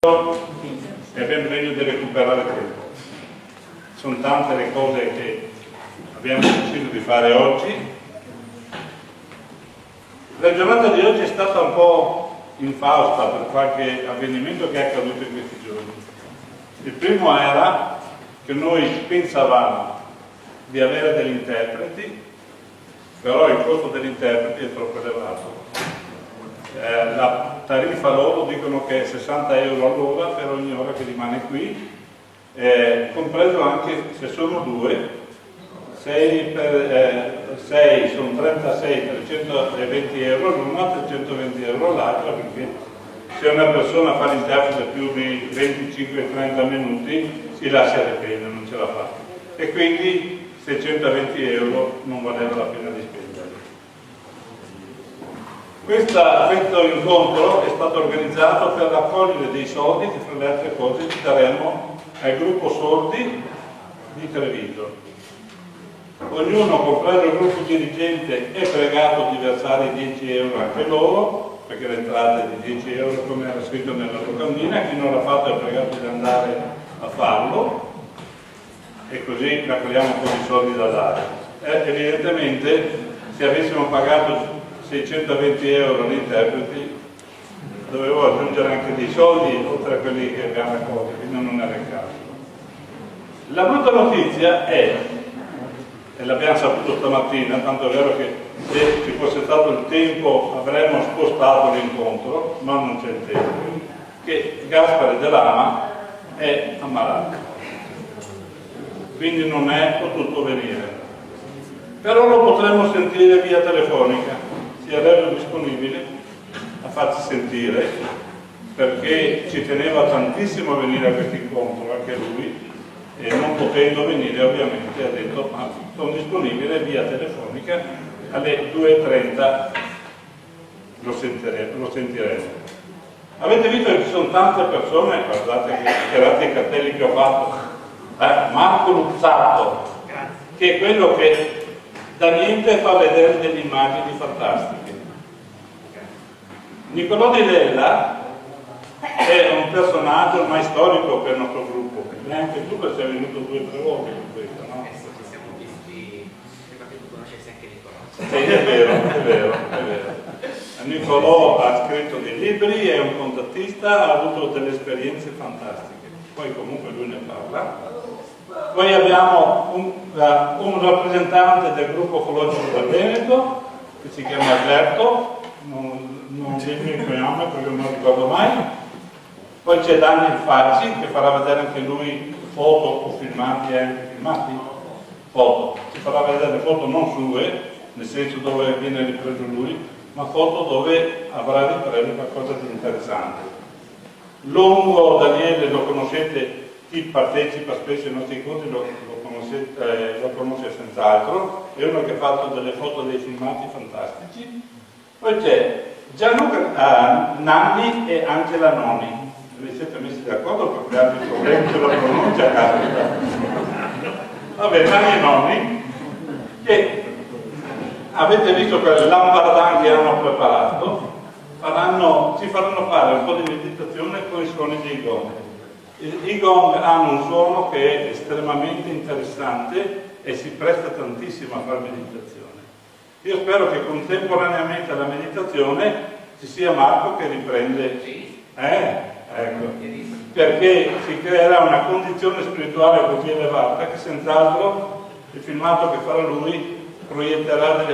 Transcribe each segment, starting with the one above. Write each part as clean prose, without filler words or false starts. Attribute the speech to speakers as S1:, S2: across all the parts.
S1: e abbiamo bisogno di recuperare tempo. Sono tante le cose che abbiamo deciso di fare oggi. La giornata di oggi è stata un po' infausta per qualche avvenimento che è accaduto in questi giorni. Il primo era che noi pensavamo di avere degli interpreti, però il costo degli interpreti è troppo elevato. La tariffa loro dicono che è 60 euro all'ora per ogni ora che rimane qui, compreso anche se sono due, 6 per 6 sono 36, 320 euro l'una, 320 euro l'altra, perché se una persona fa l'interprete più di 25-30 minuti si lascia le pene, non ce la fa, e quindi 620 euro non valeva la pena di spendere. Questo incontro è stato organizzato per raccogliere dei soldi che, fra le altre cose, ci daremo al gruppo sordi di Treviso. Ognuno, compreso il gruppo dirigente, è pregato di versare 10 euro anche loro, perché l'entrata è di 10 euro come era scritto nella locandina. Chi non l'ha fatto è pregato di andare a farlo, e così raccogliamo un po' di soldi da dare. Evidentemente, se avessimo pagato 620 euro agli interpreti, dovevo aggiungere anche dei soldi oltre a quelli che abbiamo raccolto, quindi non era il caso. La brutta notizia è, e l'abbiamo saputo stamattina, tanto è vero che se ci fosse stato il tempo avremmo spostato l'incontro, ma non c'è il tempo, che Gaspare Dell'Ama è ammalato, quindi non è potuto venire. Però lo potremo sentire via telefonica. Si è reso disponibile a farsi sentire, perché ci teneva tantissimo a venire a questo incontro, anche lui, e non potendo venire ovviamente ha detto: ma sono disponibile via telefonica, alle 2:30 lo sentiremo. Avete visto che ci sono tante persone, guardate i cartelli che ho fatto, Marco Luzzato, che è quello che da niente fa vedere delle immagini fantastiche. Nicolò Di Lella è un personaggio ormai storico per il nostro gruppo, neanche tu, perché sei venuto 2 o 3 volte con questo, no?
S2: Ci siamo visti, prima che tu conoscessi anche Nicolò.
S1: Sì, è vero. Nicolò ha scritto dei libri, è un contattista, ha avuto delle esperienze fantastiche, poi comunque lui ne parla. Poi abbiamo un rappresentante del gruppo ecologico del Veneto, che si chiama Alberto, non dimmi il cognome perché non lo ricordo mai. Poi c'è Daniel Facci, che farà vedere anche lui foto o filmati, foto. Ci farà vedere foto non sue, nel senso dove viene ripreso lui, ma foto dove avrà ripreso qualcosa di interessante. Longo Daniele lo conoscete, chi partecipa spesso ai nostri incontri lo conosce senz'altro, è uno che ha fatto delle foto dei filmati fantastici. Poi c'è Gianluca Nanni e Angela Noni. Vi siete messi d'accordo per creare i problemi con la pronuncia? Vabbè, Nanni e Noni, che avete visto quel lambardan che hanno preparato, ci faranno fare un po' di meditazione con i suoni dei gong. I gong hanno un suono che è estremamente interessante e si presta tantissimo a fare meditazione. Io spero che contemporaneamente alla meditazione ci sia Marco che riprende, ecco, perché si creerà una condizione spirituale così elevata che senz'altro il filmato che farà lui proietterà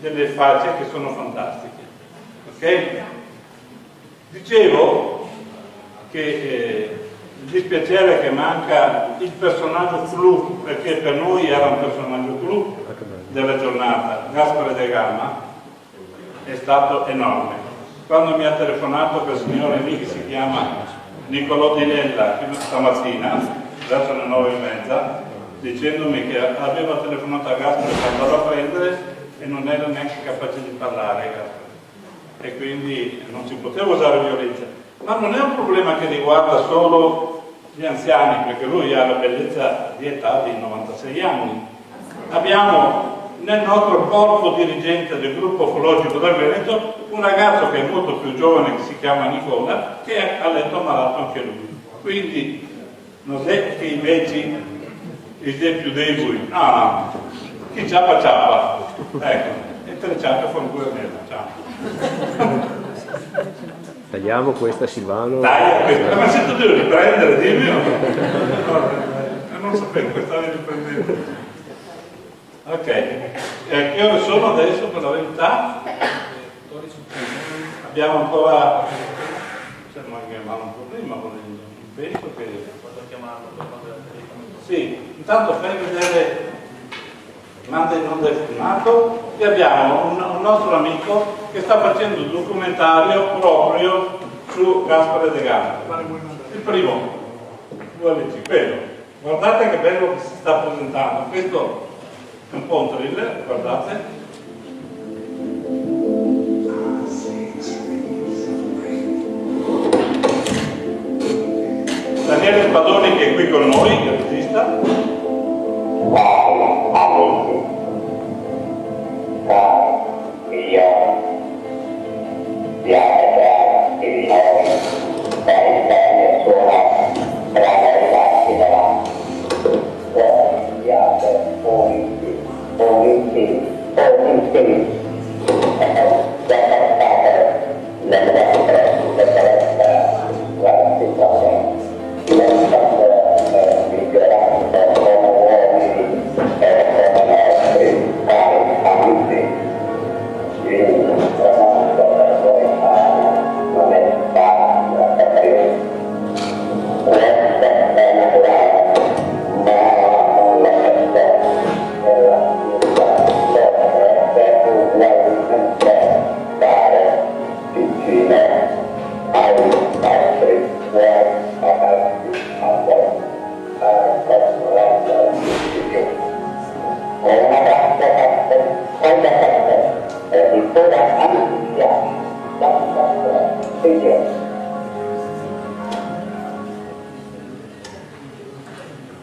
S1: delle facce che sono fantastiche. Ok? Dicevo che il dispiacere che manca il personaggio clou, perché per noi era un personaggio clou della giornata, Gaspare De Gama, è stato enorme. Quando mi ha telefonato quel signore lì che si chiama Nicolò Di Lella stamattina, verso le 9:30, dicendomi che aveva telefonato a Gaspare per andarlo a prendere e non era neanche capace di parlare Gaspare, e quindi non si poteva usare violenza. Ma non è un problema che riguarda solo gli anziani, perché lui ha la bellezza di età di 96 anni. Abbiamo nel nostro corpo dirigente del gruppo ufologico del Veneto un ragazzo che è molto più giovane, che si chiama Nicola, che è a letto malato anche lui. Quindi non è che invece il più deboli, no, chi ciappa, ecco, e tre ciappe fanno pure meno, ciao.
S3: Tagliamo questa, Silvano.
S1: Taglia questa, ma se tu devi riprendere, dimmi. Non sapevo che stavi riprendendo. Ok, che ore sono adesso per la verità? Abbiamo ancora, cioè non chiamare un problema, penso che
S2: Quando chiamarlo,
S1: sì, intanto fai vedere, manda in onda il filmato, e abbiamo un nostro amico che sta facendo un documentario proprio su Gaspare De Gama. Il primo, ULC, quello. Guardate che bello che si sta presentando. Questo è un po' un thriller, guardate. Daniele Spadoni che è qui con noi, il regista.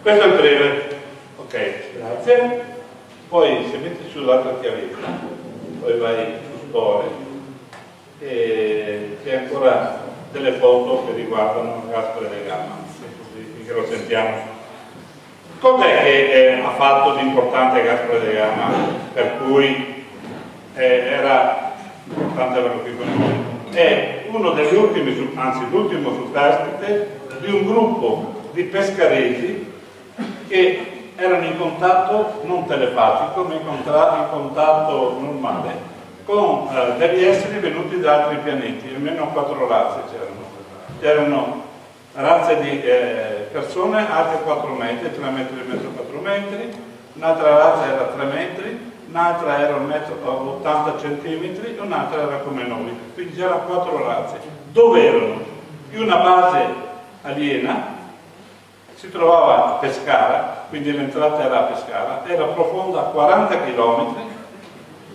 S1: Questo è il breve, ok, grazie. Poi se metti sull'altra chiavetta, poi vai su Storie e c'è ancora delle foto che riguardano Gaspare De Gama, così che lo sentiamo. Cos'è che ha fatto di importante Gaspare De Gama, per cui era importante averlo qui con noi? È uno degli ultimi, anzi l'ultimo superstite di un gruppo di pescaresi che erano in contatto non telepatico ma in contatto normale con degli esseri venuti da altri pianeti, almeno 4 razze c'erano razze di persone alte 4 metri, 3 metri e mezzo, 4 metri, un'altra razza era 3 metri, un'altra era 1,80 m e un'altra era come noi, quindi c'erano 4 razze. Dove erano? In una base aliena, si trovava a Pescara, quindi l'entrata era a Pescara, era profonda 40 km,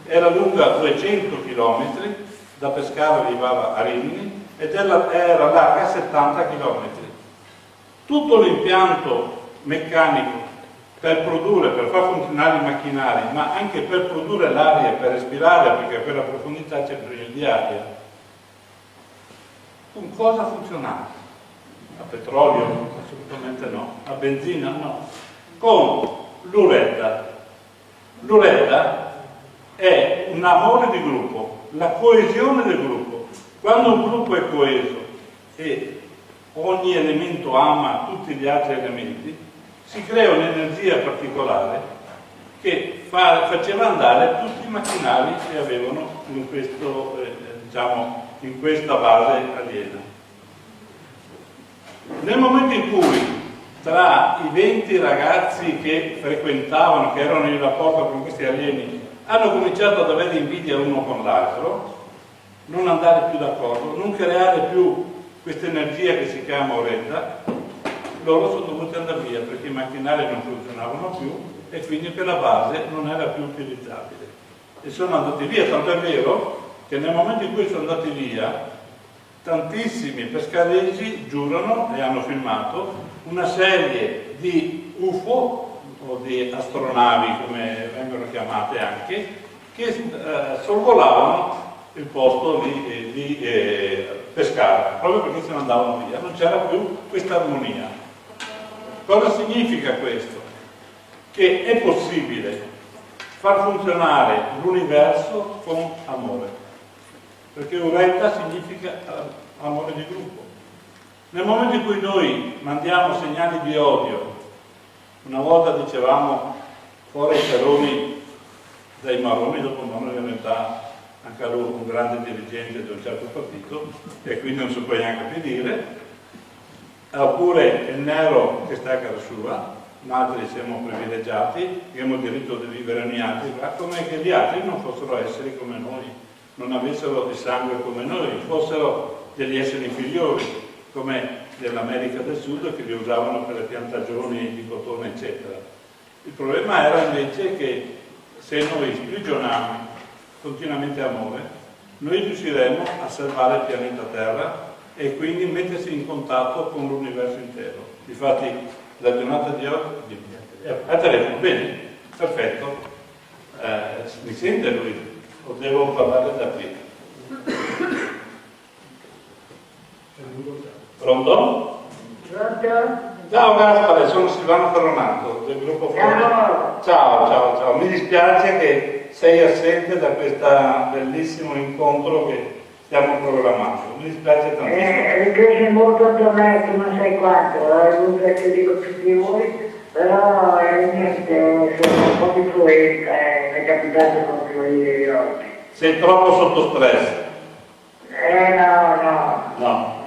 S1: era lunga 200 km, da Pescara arrivava a Rimini ed era larga 70 km. Tutto l'impianto meccanico per far funzionare i macchinari, ma anche per produrre l'aria, per respirare, perché per la profondità c'è bisogno di aria. Con cosa funzionava? A petrolio? Assolutamente no. A benzina? No. Con l'uretta. L'uretta è un amore di gruppo, la coesione del gruppo. Quando un gruppo è coeso e ogni elemento ama tutti gli altri elementi, si crea un'energia particolare che faceva andare tutti i macchinari che avevano in questo, in questa base aliena. Nel momento in cui tra i 20 ragazzi che frequentavano, che erano in rapporto con questi alieni, hanno cominciato ad avere invidia uno con l'altro, non andare più d'accordo, non creare più questa energia che si chiama oretta, loro sono dovuti andare via perché i macchinari non funzionavano più e quindi quella base non era più utilizzabile. E sono andati via, tanto è vero che nel momento in cui sono andati via, tantissimi pescaresi giurano e hanno filmato una serie di UFO o di astronavi, come vengono chiamate anche, che sorvolavano il posto di Pescara, proprio perché se ne andavano via, non c'era più questa armonia. Cosa significa questo? Che è possibile far funzionare l'universo con amore, perché Ureta significa amore di gruppo. Nel momento in cui noi mandiamo segnali di odio, una volta dicevamo fuori i caroni dai marroni, dopo Marroni in realtà anche lui un grande dirigente di un certo partito e quindi non si può neanche più dire, oppure il nero che sta a casa sua, altri siamo privilegiati, abbiamo il diritto di vivere ogni altro, come che gli altri non fossero esseri come noi, non avessero il sangue come noi, fossero degli esseri inferiori, come dell'America del Sud che li usavano per le piantagioni di cotone eccetera. Il problema era invece che se noi sprigioniamo continuamente amore, noi riusciremo a salvare il pianeta Terra e quindi mettersi in contatto con l'universo intero. Infatti la giornata di oggi a telefono, bene, perfetto, mi sente lui o devo parlare da qui? Pronto?
S4: Pronto?
S1: Ciao Gaspare, sono Silvano Ferronato del gruppo Forza. Ciao, mi dispiace che sei assente da questo bellissimo incontro che stiamo programmando, mi dispiace tantissimo.
S4: Mi piace molto tornare, non sai quanto, ho avuto che dico tutti voi, però niente, sono un po' influenza, mi è capitato proprio ieri oggi.
S1: Sei troppo sotto stress?
S4: No.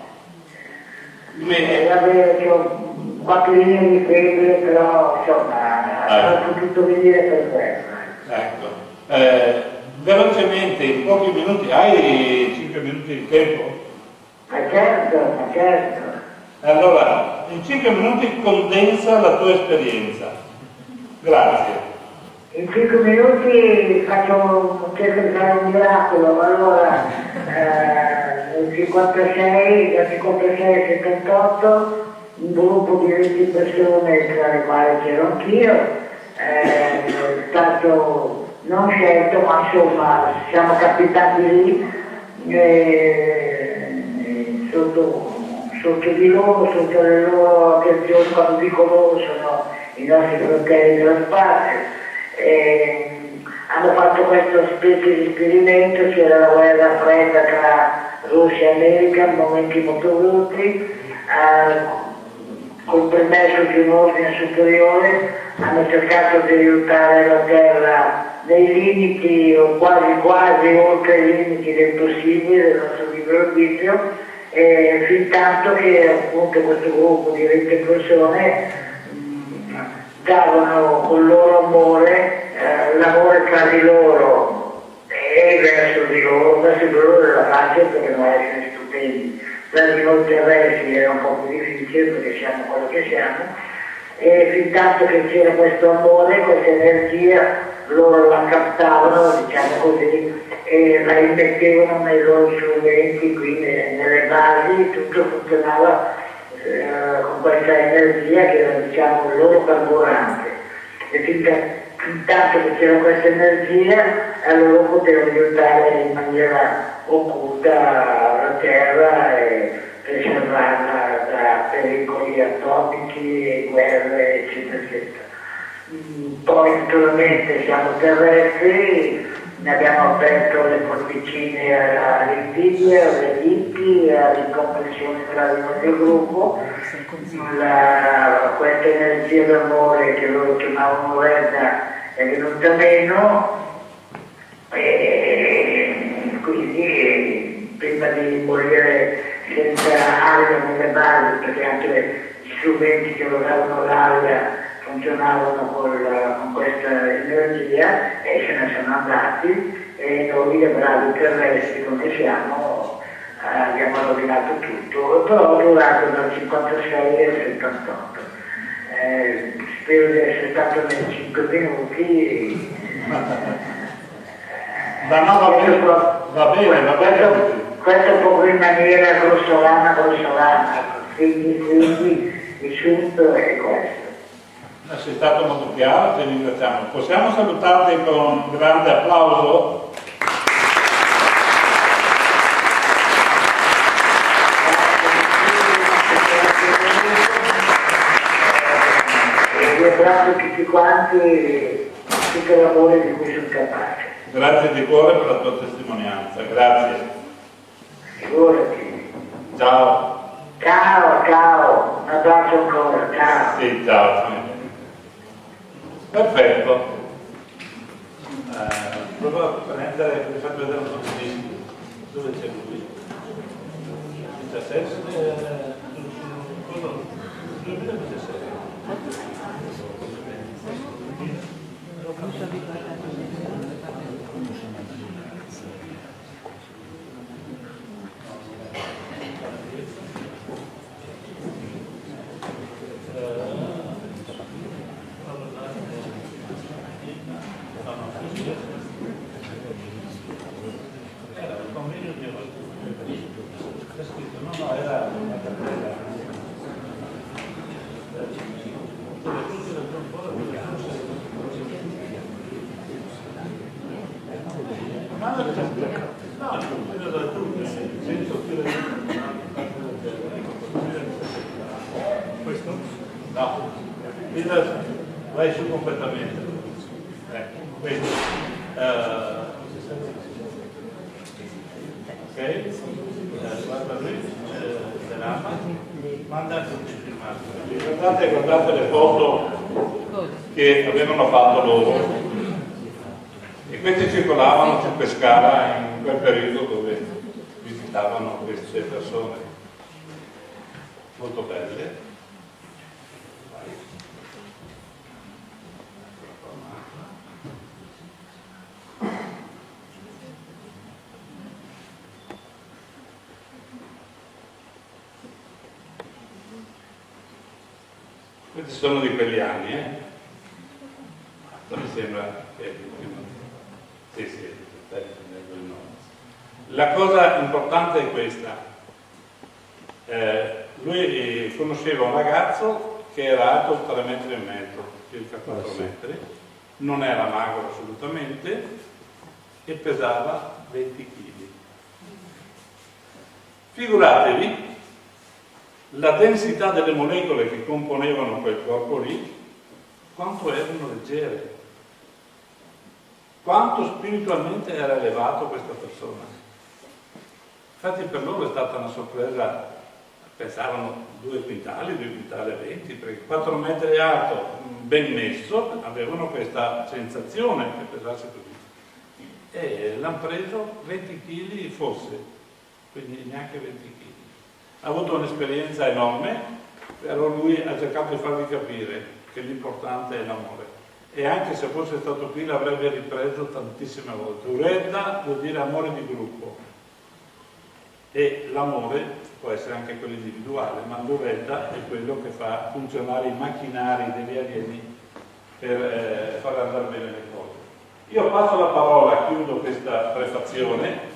S4: Vabbè, ho 4 linee di febbre, però insomma, ho potuto venire per questo.
S1: Ecco. Velocemente, in pochi minuti, hai 5 minuti di tempo?
S4: Ma certo.
S1: Allora, in 5 minuti condensa la tua esperienza. Grazie.
S4: In 5 minuti cerco di fare un miracolo. Allora, nel 56 al 78, un gruppo di 20 persone, tra le quali c'ero anch'io, è stato non scelto, ma insomma siamo capitati lì sotto di loro, sotto le loro attenzioni. Quando dico loro sono i nostri fratelli dello spazio. Hanno fatto questa specie di esperimento, c'era la guerra fredda tra Russia e America, momenti molto brutti, col permesso di un ordine superiore hanno cercato di aiutare la Terra nei limiti o quasi oltre i limiti del possibile, del nostro libero arbitrio, fin tanto che appunto questo gruppo di 20 persone davano col loro amore, l'amore tra di loro e verso di loro della pace, perché non essere stupendi. Per di noi terrestri era un po' più difficile perché siamo quello che siamo, e fin tanto che c'era questo amore, questa energia, loro la captavano, diciamo così, e la immettevano nei loro strumenti, quindi nelle basi, tutto funzionava con questa energia che era, diciamo, il loro carburante. E fin tanto che c'era questa energia, loro potevano aiutare in maniera occulta la Terra e preservarla da pericoli atomici e guerre, eccetera, eccetera. Poi naturalmente siamo terrestri, ne abbiamo aperto le porticine all'invidia, alle liti, all'incomprensione tra di noi del gruppo. Questa energia d'amore che loro chiamavano Redda è venuta meno, e quindi prima di morire senza aria nelle basi, perché anche gli strumenti che lavoravano l'aria funzionavano con questa energia, e se ne sono andati, e noi, le bravi terrestri come siamo, abbiamo rovinato tutto, però ho durato dal 56 al 78. Spero di essere stato nei 5 minuti.
S1: Va bene.
S4: Questo è proprio in maniera grossolana, quindi il sunto è questo.
S1: Sei stato molto chiaro, ti ringraziamo. Possiamo salutarti con un grande applauso?
S4: Ringrazio tutti quanti, tutto l'amore di cui sono capace.
S1: Grazie di cuore per la tua testimonianza, grazie.
S4: Figurati.
S1: Ciao.
S4: Ciao, un abbraccio ancora, ciao.
S1: Sì, ciao. Perfetto. Provo a prendere, vi faccio vedere un po' di dischi. Dove c'è lui? 17? 2017. Era il convegno di oggi. C'è scritto, no, era una cartella. Questo? No, vai su completamente. Questo. Ok? Guarda lui, manda tutti i filmati. Guardate le foto che avevano fatto loro. E questi circolavano su Pescara in quel periodo dove visitavano queste persone molto belle. Questi sono di quegli anni, mi sembra che sì, la cosa importante è questa. Lui conosceva un ragazzo che era alto 3,5 metri, circa 4 metri, non era magro assolutamente e pesava 20 kg. Figuratevi la densità delle molecole che componevano quel corpo lì, quanto erano leggere. Quanto spiritualmente era elevato questa persona. Infatti per loro è stata una sorpresa, pensavano 2 quintali e 20, perché 4 metri alto, ben messo, avevano questa sensazione che pesasse così. E l'hanno preso 20 kg forse, quindi neanche 20 kg. Ha avuto un'esperienza enorme, però lui ha cercato di farvi capire che l'importante è l'amore. E anche se fosse stato qui l'avrebbe ripreso tantissime volte. Uredda vuol dire amore di gruppo e l'amore può essere anche quello individuale, ma l'uredda è quello che fa funzionare i macchinari degli alieni per far andare bene le cose. Io passo la parola, chiudo questa prefazione,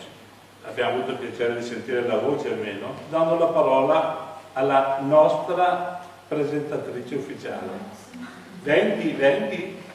S1: abbiamo avuto il piacere di sentire la voce almeno, dando la parola alla nostra presentatrice ufficiale. 20?